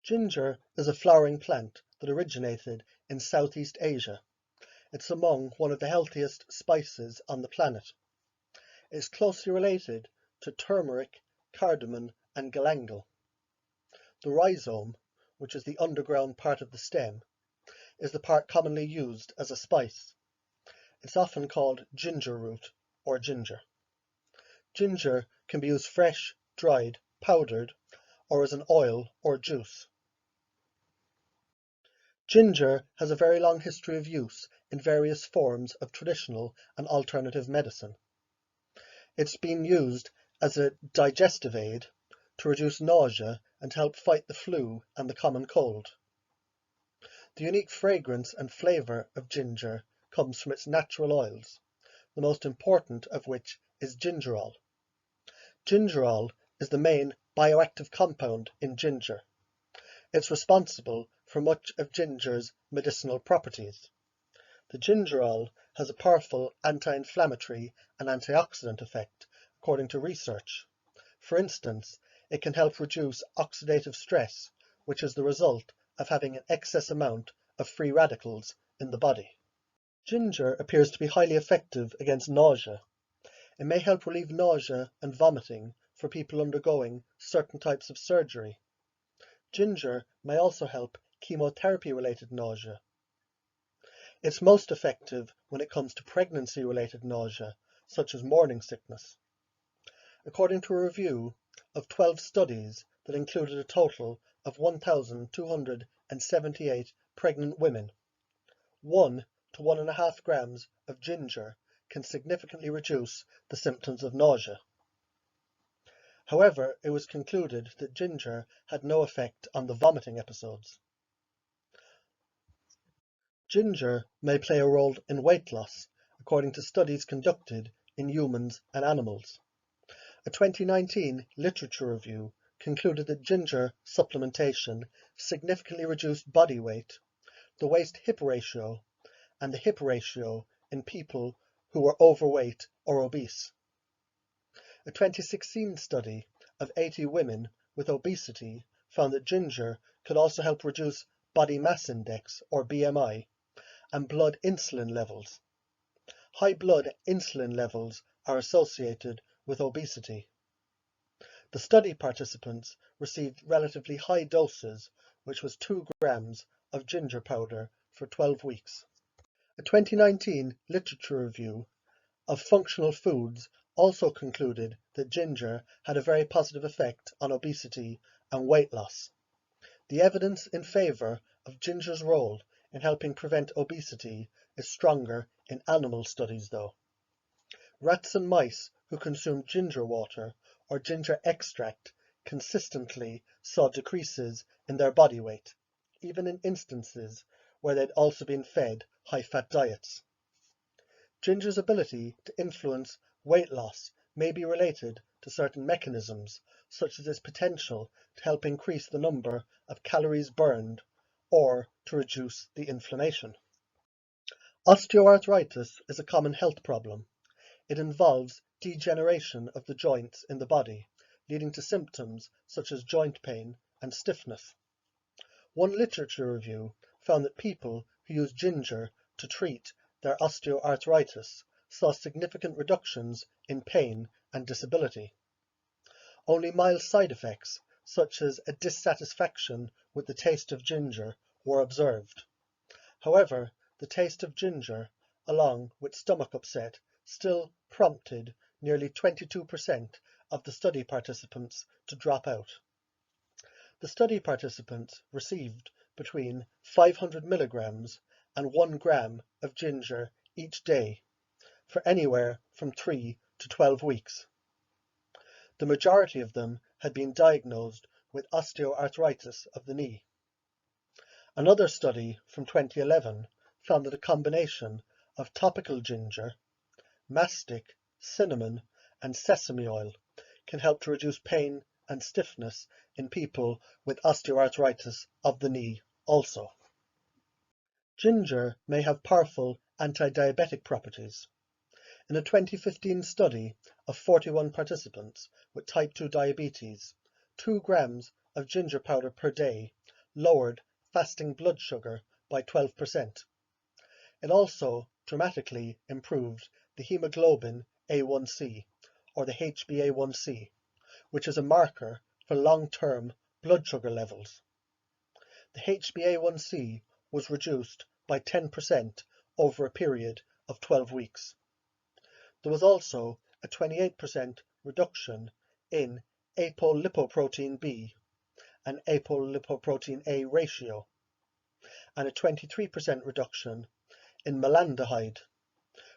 Ginger is a flowering plant that originated in Southeast Asia. It's among one of the healthiest spices on the planet. It is closely related to turmeric, cardamom, and galangal. The rhizome, which is the underground part of the stem, is the part commonly used as a spice. It's often called ginger root or ginger. Ginger can be used fresh, dried, powdered, or as an oil or juice. Ginger has a very long history of use in various forms of traditional and alternative medicine. It's been used as a digestive aid to reduce nausea and to help fight the flu and the common cold. The unique fragrance and flavour of ginger comes from its natural oils, the most important of which is gingerol. Gingerol is the main bioactive compound in ginger. It's responsible for much of ginger's medicinal properties. The gingerol has a powerful anti-inflammatory and antioxidant effect, according to research. For instance, it can help reduce oxidative stress, which is the result of having an excess amount of free radicals in the body. Ginger appears to be highly effective against nausea. It may help relieve nausea and vomiting for people undergoing certain types of surgery. Ginger may also help chemotherapy-related nausea. It's most effective when it comes to pregnancy-related nausea, such as morning sickness. According to a review of 12 studies that included a total of 1,278 pregnant women, 1 to 1.5 grams of ginger can significantly reduce the symptoms of nausea. However, it was concluded that ginger had no effect on the vomiting episodes. Ginger may play a role in weight loss, according to studies conducted in humans and animals. A 2019 literature review concluded that ginger supplementation significantly reduced body weight, the waist-hip ratio, and the hip ratio in people who were overweight or obese. A 2016 study of 80 women with obesity found that ginger could also help reduce body mass index, or BMI, and blood insulin levels. High blood insulin levels are associated with obesity. The study participants received relatively high doses, which was 2 grams of ginger powder for 12 weeks. A 2019 literature review of functional foods also concluded that ginger had a very positive effect on obesity and weight loss. The evidence in favour of ginger's role in helping prevent obesity is stronger in animal studies, though. Rats and mice who consumed ginger water or ginger extract consistently saw decreases in their body weight, even in instances where they'd also been fed high-fat diets. Ginger's ability to influence weight loss may be related to certain mechanisms, such as its potential to help increase the number of calories burned or to reduce the inflammation. Osteoarthritis is a common health problem. It involves degeneration of the joints in the body, leading to symptoms such as joint pain and stiffness. One literature review found that people who use ginger to treat their osteoarthritis saw significant reductions in pain and disability. Only mild side effects, such as a dissatisfaction with the taste of ginger, were observed. However, the taste of ginger, along with stomach upset, still prompted nearly 22% of the study participants to drop out. The study participants received between 500 milligrams and 1 gram of ginger each day for anywhere from 3 to 12 weeks. The majority of them had been diagnosed with osteoarthritis of the knee. Another study from 2011 found that a combination of topical ginger, mastic, cinnamon, and sesame oil can help to reduce pain and stiffness in people with osteoarthritis of the knee also. Ginger may have powerful anti-diabetic properties. In a 2015 study of 41 participants with type 2 diabetes, 2 grams of ginger powder per day lowered fasting blood sugar by 12%. It also dramatically improved the hemoglobin A1C, or the HbA1c, which is a marker for long-term blood sugar levels. The HbA1c was reduced by 10% over a period of 12 weeks. There was also a 28% reduction in apolipoprotein B and apolipoprotein A ratio, and a 23% reduction in malondihride,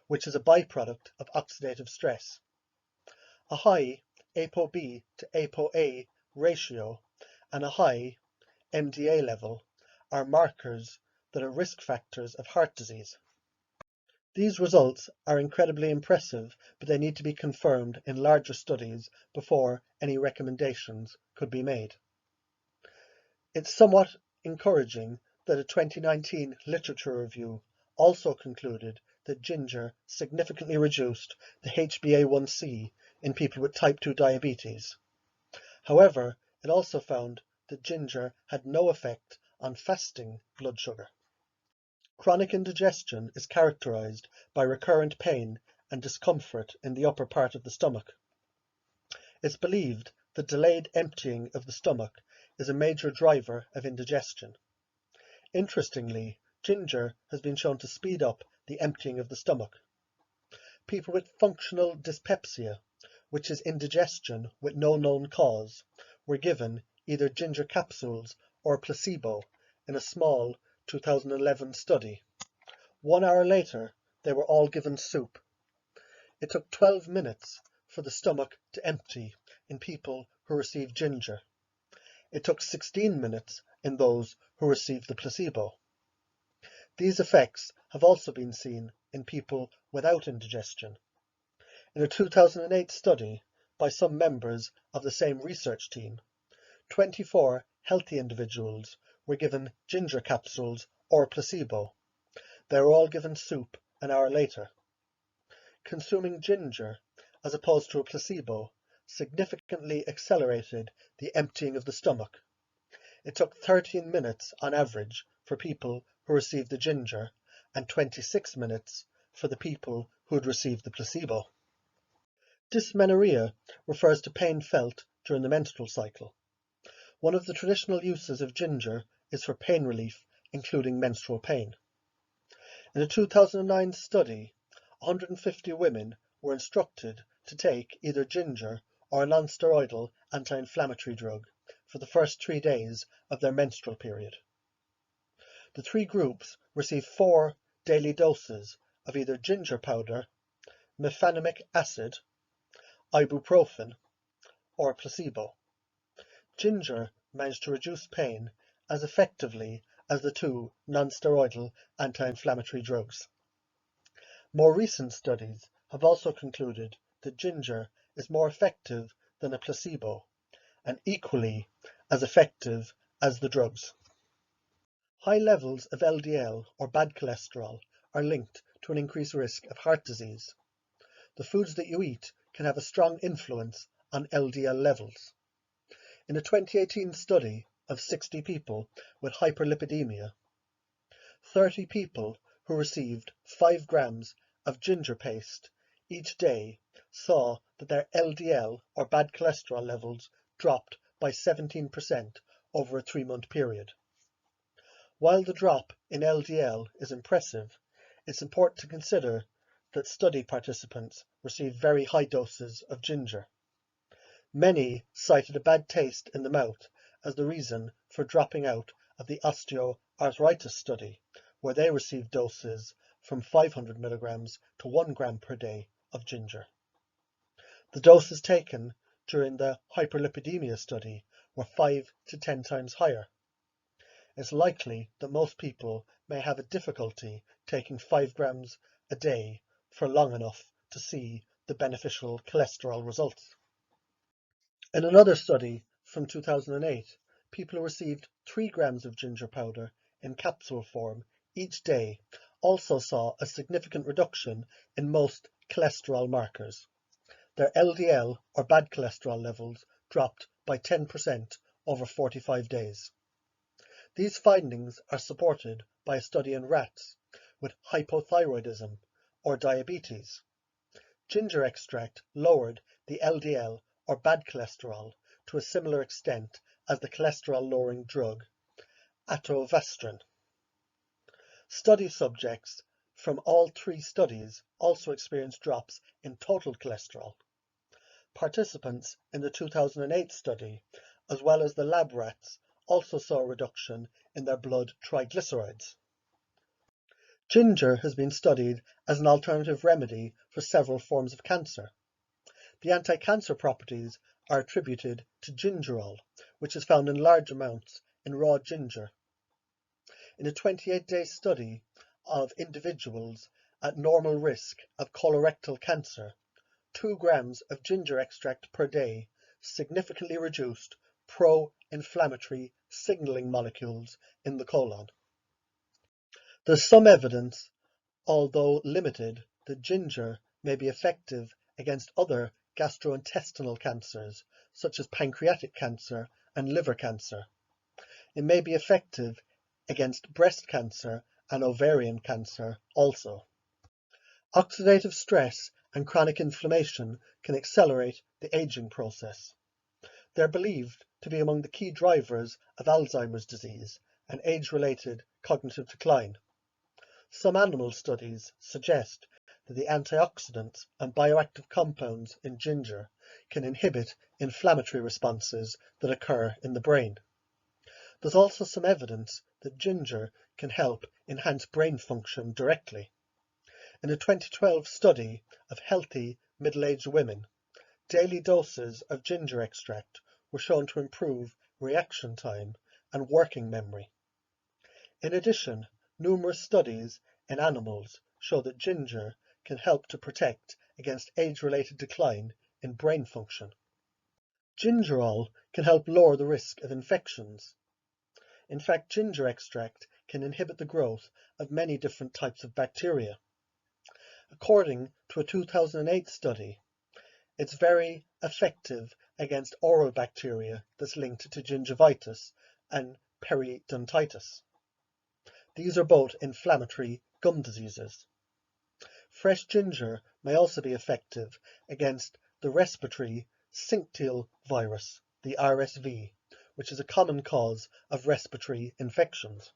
which is a byproduct of oxidative stress. A high ApoB to ApoA ratio and a high MDA level are markers that are risk factors of heart disease. These results are incredibly impressive, but they need to be confirmed in larger studies before any recommendations could be made. It's somewhat encouraging that a 2019 literature review also concluded that ginger significantly reduced the HbA1c in people with type 2 diabetes. However, it also found that ginger had no effect on fasting blood sugar. Chronic indigestion is characterized by recurrent pain and discomfort in the upper part of the stomach. It's believed that delayed emptying of the stomach is a major driver of indigestion. Interestingly, ginger has been shown to speed up the emptying of the stomach. People with functional dyspepsia, which is indigestion with no known cause, were given either ginger capsules or placebo in a small 2011 study. 1 hour later, they were all given soup. It took 12 minutes for the stomach to empty in people who received ginger. It took 16 minutes in those who received the placebo. These effects have also been seen in people without indigestion. In a 2008 study by some members of the same research team, 24 healthy individuals were given ginger capsules or placebo. They were all given soup an hour later. Consuming ginger, as opposed to a placebo, significantly accelerated the emptying of the stomach. It took 13 minutes on average for people who received the ginger and 26 minutes for the people who had received the placebo. Dysmenorrhea refers to pain felt during the menstrual cycle. One of the traditional uses of ginger is for pain relief, including menstrual pain. In a 2009 study, 150 women were instructed to take either ginger or a non-steroidal anti-inflammatory drug for the first 3 days of their menstrual period. The 3 groups received 4 daily doses of either ginger powder, mefenamic acid, ibuprofen, or placebo. Ginger managed to reduce pain as effectively as the 2 non-steroidal anti-inflammatory drugs. More recent studies have also concluded that ginger is more effective than a placebo and equally as effective as the drugs. High levels of LDL, or bad cholesterol, are linked to an increased risk of heart disease. The foods that you eat can have a strong influence on LDL levels. In a 2018 study of 60 people with hyperlipidemia, 30 people who received 5 grams of ginger paste each day saw that their LDL, or bad cholesterol levels, dropped by 17% over a 3-month period. While the drop in LDL is impressive, it's important to consider that study participants received very high doses of ginger. Many cited a bad taste in the mouth as the reason for dropping out of the osteoarthritis study, where they received doses from 500 milligrams to 1 gram per day of ginger. The doses taken during the hyperlipidemia study were 5 to 10 times higher. It's likely that most people may have a difficulty taking 5 grams a day for long enough to see the beneficial cholesterol results. In another study from 2008, people who received 3 grams of ginger powder in capsule form each day also saw a significant reduction in most cholesterol markers. Their LDL, or bad cholesterol levels, dropped by 10% over 45 days. These findings are supported by a study in rats with hypothyroidism or diabetes. Ginger extract lowered the LDL or bad cholesterol to a similar extent as the cholesterol-lowering drug atorvastatin. Study subjects from all 3 studies also experienced drops in total cholesterol. Participants in the 2008 study, as well as the lab rats, also saw a reduction in their blood triglycerides. Ginger has been studied as an alternative remedy for several forms of cancer. The anti-cancer properties are attributed to gingerol, which is found in large amounts in raw ginger. In a 28-day study of individuals at normal risk of colorectal cancer, 2 grams of ginger extract per day significantly reduced pro-inflammatory signaling molecules in the colon. There's some evidence, although limited, that ginger may be effective against other gastrointestinal cancers, such as pancreatic cancer and liver cancer. It may be effective against breast cancer and ovarian cancer also. Oxidative stress and chronic inflammation can accelerate the aging process. They're believed to be among the key drivers of Alzheimer's disease and age-related cognitive decline. Some animal studies suggest that the antioxidants and bioactive compounds in ginger can inhibit inflammatory responses that occur in the brain. There's also some evidence that ginger can help enhance brain function directly. In a 2012 study of healthy middle-aged women, daily doses of ginger extract were shown to improve reaction time and working memory. In addition, numerous studies in animals show that ginger can help to protect against age-related decline in brain function. Gingerol can help lower the risk of infections. In fact, ginger extract can inhibit the growth of many different types of bacteria. According to a 2008 study, it's very effective against oral bacteria that's linked to gingivitis and periodontitis. These are both inflammatory gum diseases. Fresh ginger may also be effective against the respiratory syncytial virus, the RSV, which is a common cause of respiratory infections.